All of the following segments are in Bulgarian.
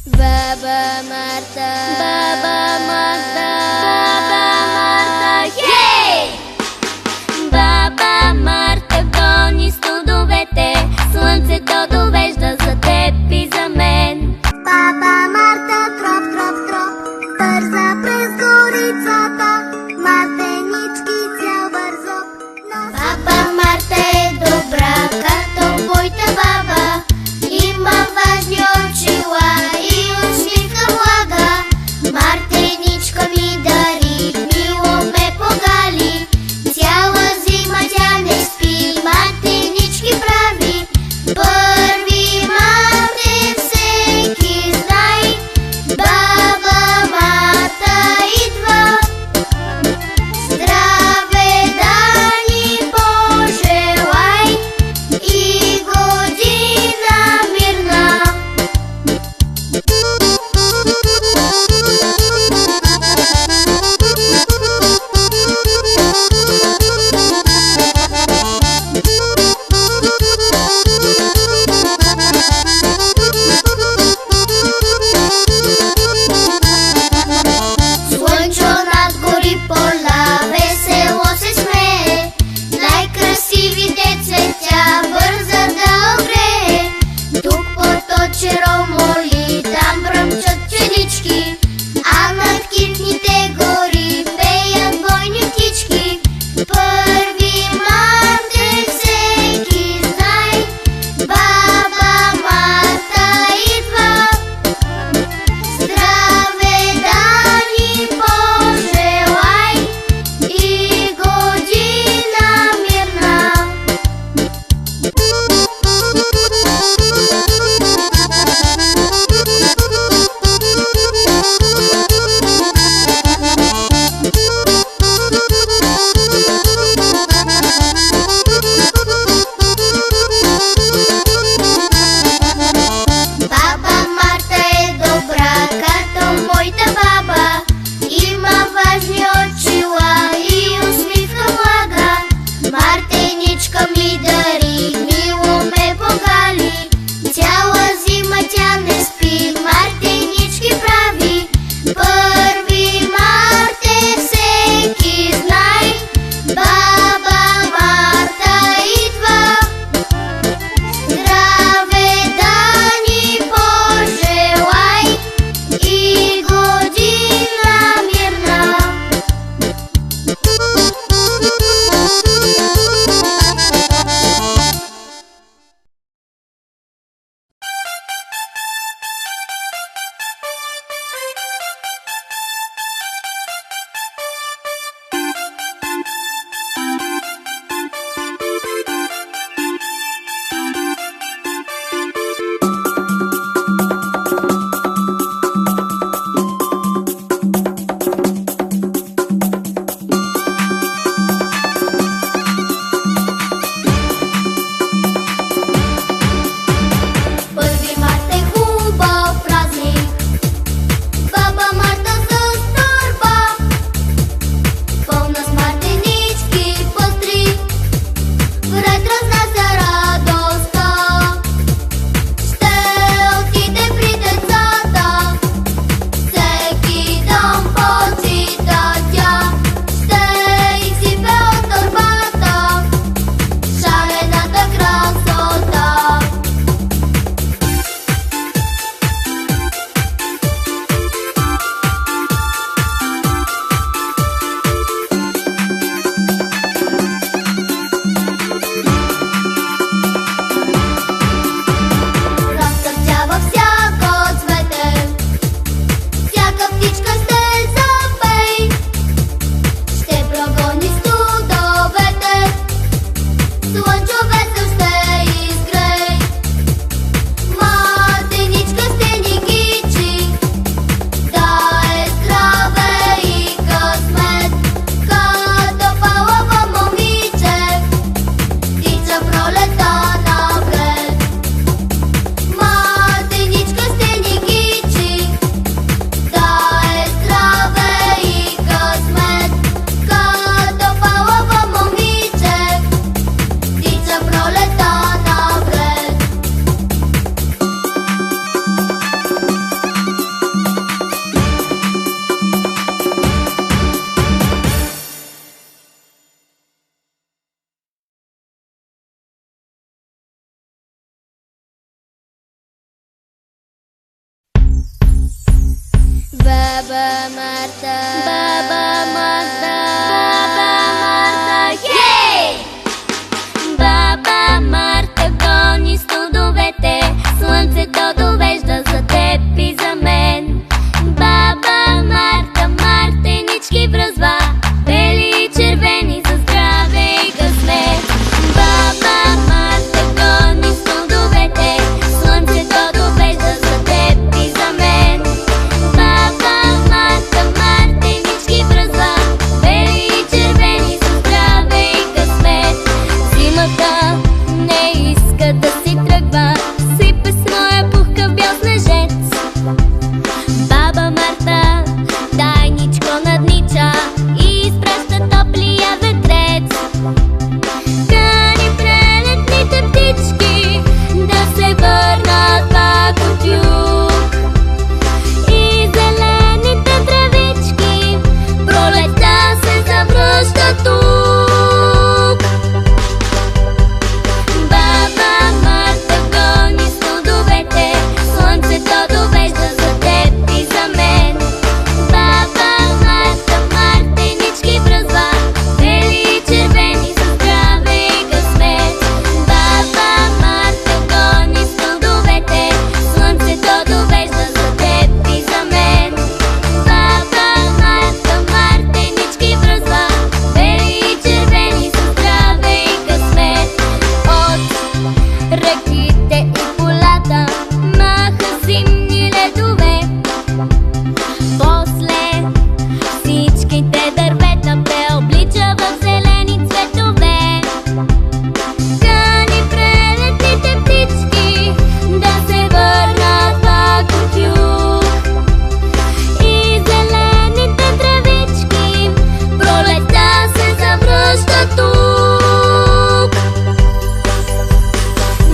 Баба Марта, Баба Марта, Баба Марта, хей! Баба Марта гони студовете, слънцето довежда за теб и за мен. Баба Марта, троп, троп, троп, бърза през горицата, мартенички цял бързо. Баба Марта е добра, като бойта баба, има важни очила и усмивка блага. Мартеничка ми дари, мило ме погали, цяла зима тя не спи, мартенички прави. Баба Марта, Баба Марта, Баба Марта, хей! Баба Марта гони студовете, слънцето довежда за теб и за мен. Баба Марта, мартенички връзва, бели и червени за здраве и късмет. Баба Марта гони студовете, слънцето довежда за теб и за мен. Баба Марта, мартенички връзва, бели и червени за здраве и късмет. Зимата не иска да си тръгва, сипе с моя пухкав бял снежец. Баба Марта тайничко наднича и изпраща топлия ветрец. Кани прелетните птички да се върнат пак от юг, и зелените травички пролетта се завръща тук. Баба Марта гони студовете, слънцето довежда за теб и за мен. Баба Марта, мартенички връзва, бели и червени за здраве и късмет. Баба Марта гони студовете, слънцето довежда за теб и за мен. Баба Марта, мартенички връзва, бели и червени за здраве и късмет. От реките и полата маха зимни ледове, после всичките дървета преоблича в зелени цветове. Кани прелетните птички да се върнат пак от юг, и зелените травички пролетта се завръща тук.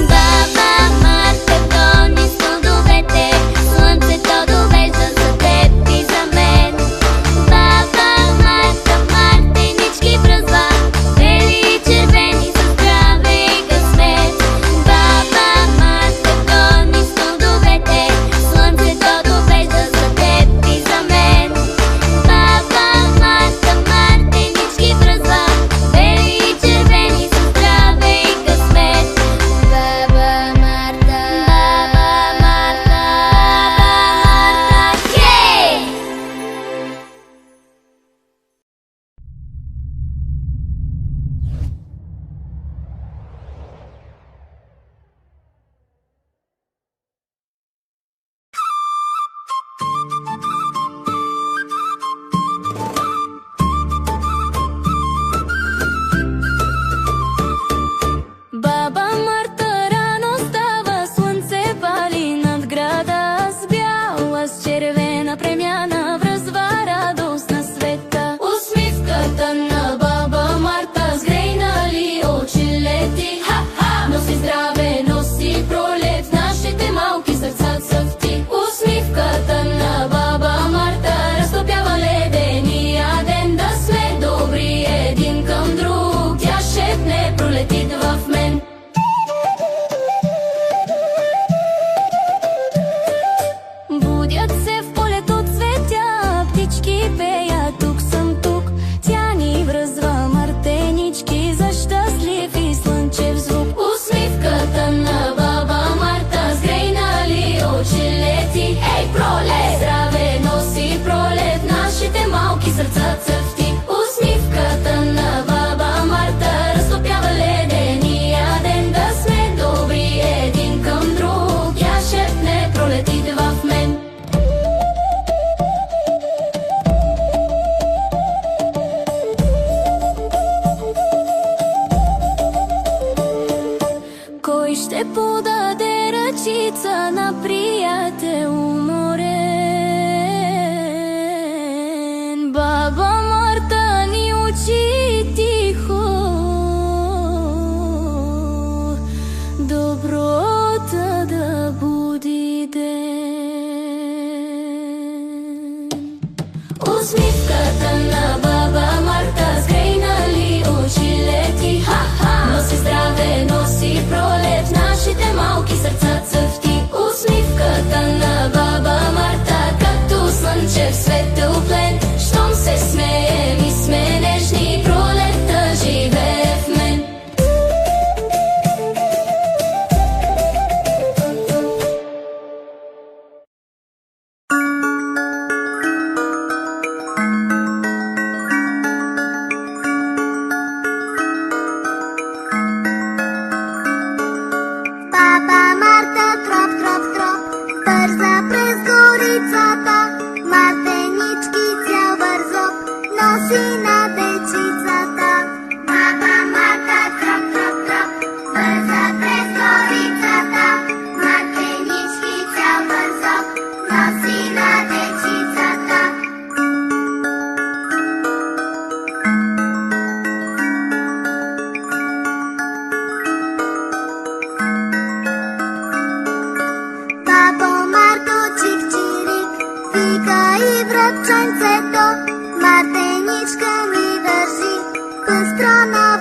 Баба Марта гони студовете, слънцето довежда за теб и за мен. Баба Марта, мартенички връзва, бели и червени за здраве и късмет. Баба Марта гони студовете, слънцето довежда за теб и за мен. Баба Марта, мартенички връзва, бели и червени за здраве и късмет. Баба Марта, Баба Марта, Баба Марта, хей! Баба Марта рано става, слънце пали над града, с бяла, с червена премяна връзва радост на света. Усмивката на баба Марта сгрейнали очи лети, носи здраве, носи пролет, в нашите малки сърца цъфти. Усмивката на баба Марта разтопява ледения ден, да сме добри един към друг, тя шепне: пролет идва в мен. Будят се в полето цветя, птички пеят: тук съм тук. Тя ни връзва мартенички за щастлив и слънчев звук. Усмивката на баба Марта сгрейнали очи лети, ей пролет! Здраве носи пролет, нашите малки сърца цъфти. Усмивката на баба Марта разтопява ледения ден, да сме добри един към друг, тя шепне: пролет идва в мен. Кой ще подаде ръчица на приятел уморен? Баба Марта ни учи тихо доброта да буди ден. Усмивката на баба Марта сгрейнали очи лети, носи здраве, носи пролет, нашите малки сърца цъфти. Усмивката на баба Марта като слънце носи на дечицата. Бабо Марто, чик-чирик, вика и връбченцето, Мартеничка ми държи пъстро на